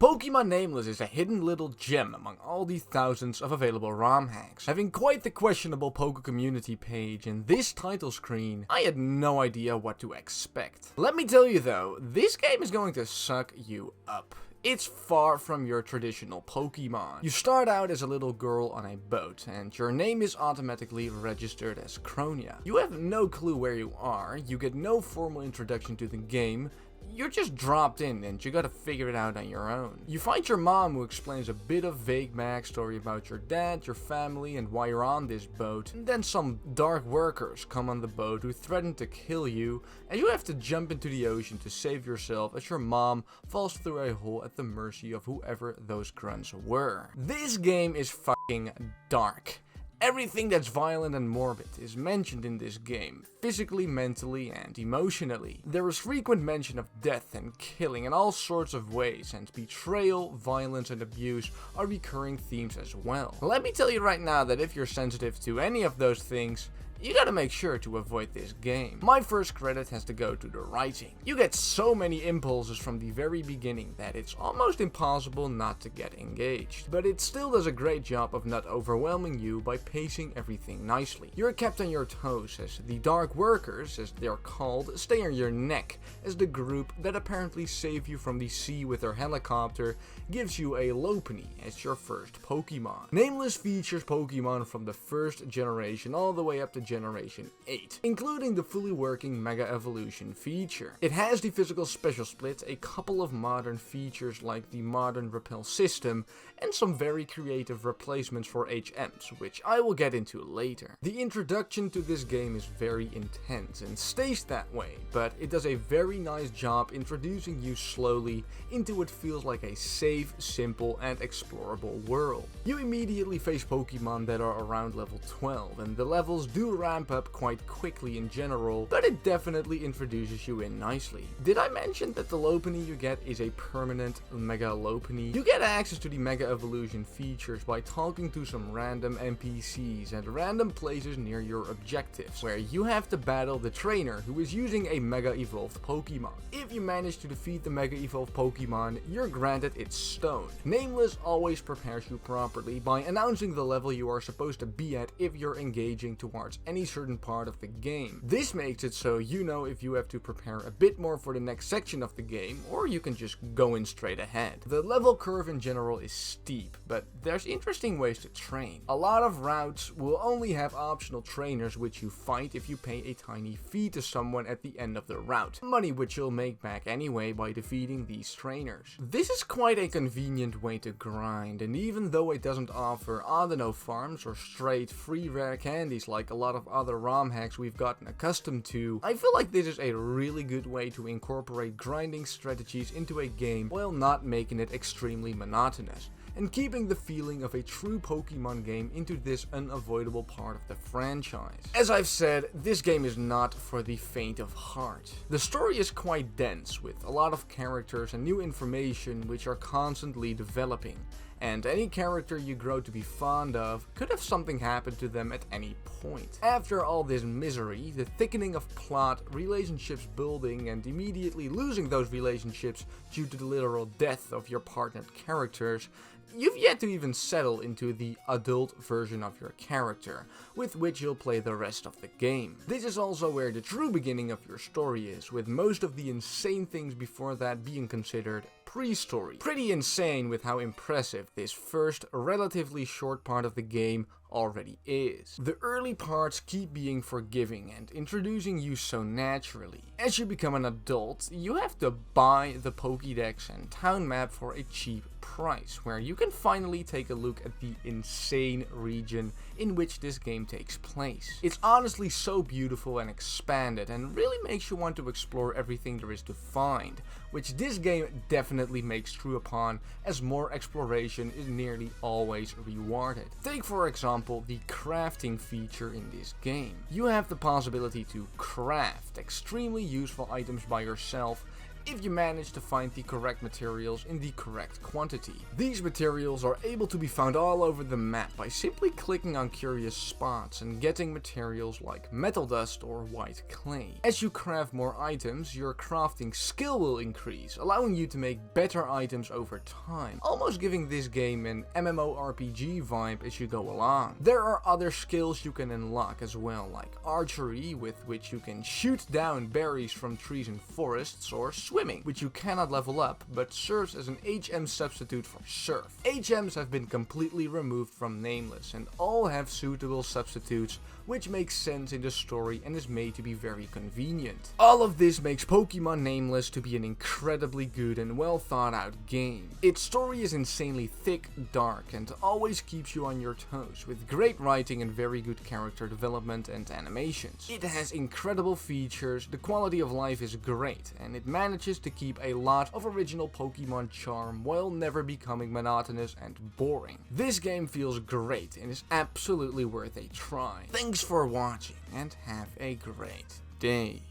Pokemon Nameless is a hidden little gem among all the thousands of available ROM hacks. Having quite the questionable Poke community page in this title screen, I had no idea what to expect. Let me tell you though, this game is going to suck you up. It's far from your traditional Pokemon. You start out as a little girl on a boat, and your name is automatically registered as Kronia. You have no clue where you are, you get no formal introduction to the game, you're just dropped in and you gotta figure it out on your own. You find your mom who explains a bit of vague backstory about your dad, your family, and why you're on this boat. And then some dark workers come on the boat who threaten to kill you, and you have to jump into the ocean to save yourself as your mom falls through a hole at the mercy of whoever those grunts were. This game is fucking dark. Everything that's violent and morbid is mentioned in this game, physically, mentally, and emotionally. There is frequent mention of death and killing in all sorts of ways, and betrayal, violence, and abuse are recurring themes as well. Let me tell you right now that if you're sensitive to any of those things, you gotta make sure to avoid this game. My first credit has to go to the writing. You get so many impulses from the very beginning that it's almost impossible not to get engaged. But it still does a great job of not overwhelming you by pacing everything nicely. You're kept on your toes as the Dark Workers, as they're called, stay on your neck, as the group that apparently saved you from the sea with their helicopter gives you a Lopunny as your first Pokemon. Nameless features Pokemon from the first generation all the way up to Generation 8, including the fully working Mega Evolution feature. It has the physical special split, a couple of modern features like the modern repel system, and some very creative replacements for HMs, which I will get into later. The introduction to this game is very intense and stays that way, but it does a very nice job introducing you slowly into what feels like a safe, simple, and explorable world. You immediately face Pokemon that are around level 12, and the levels do ramp up quite quickly in general, but it definitely introduces you in nicely. Did I mention that the Lopunny you get is a permanent Mega Lopunny? You get access to the Mega Evolution features by talking to some random NPCs at random places near your objectives, where you have to battle the trainer who is using a Mega Evolved Pokemon. If you manage to defeat the Mega Evolved Pokemon, you're granted its stone. Nameless always prepares you properly by announcing the level you are supposed to be at if you're engaging towards any certain part of the game. This makes it so you know if you have to prepare a bit more for the next section of the game, or you can just go in straight ahead. The level curve in general is steep, but there's interesting ways to train. A lot of routes will only have optional trainers which you fight if you pay a tiny fee to someone at the end of the route, money which you'll make back anyway by defeating these trainers. This is quite a convenient way to grind, and even though it doesn't offer Audino farms or straight free rare candies like a lot of other ROM hacks we've gotten accustomed to, I feel like this is a really good way to incorporate grinding strategies into a game while not making it extremely monotonous, and keeping the feeling of a true Pokemon game into this unavoidable part of the franchise. As I've said, this game is not for the faint of heart. The story is quite dense, with a lot of characters and new information which are constantly developing, and any character you grow to be fond of could have something happen to them at any point. After all this misery, the thickening of plot, relationships building, and immediately losing those relationships due to the literal death of your partnered characters, you've yet to even settle into the adult version of your character, with which you'll play the rest of the game. This is also where the true beginning of your story is, with most of the insane things before that being considered pre-story. Pretty insane with how impressive this first, relatively short part of the game already is. The early parts keep being forgiving and introducing you so naturally. As you become an adult, you have to buy the Pokédex and town map for a cheap price, where you can finally take a look at the insane region in which this game takes place. It's honestly so beautiful and expanded, and really makes you want to explore everything there is to find, which this game definitely makes true upon, as more exploration is nearly always rewarded. Take for example the crafting feature in this game. You have the possibility to craft extremely useful items by yourself if you manage to find the correct materials in the correct quantity. These materials are able to be found all over the map by simply clicking on curious spots and getting materials like metal dust or white clay. As you craft more items, your crafting skill will increase, allowing you to make better items over time, almost giving this game an MMORPG vibe as you go along. There are other skills you can unlock as well, like archery, with which you can shoot down berries from trees in forests, or swimming, which you cannot level up but serves as an HM substitute for surf. HMs have been completely removed from Nameless and all have suitable substitutes, which makes sense in the story and is made to be very convenient. All of this makes Pokemon Nameless to be an incredibly good and well thought out game. Its story is insanely thick, dark, and always keeps you on your toes, with great writing and very good character development and animations. It has incredible features, the quality of life is great, and it manages to keep a lot of original Pokemon charm while never becoming monotonous and boring. This game feels great and is absolutely worth a try. Thanks for watching and have a great day.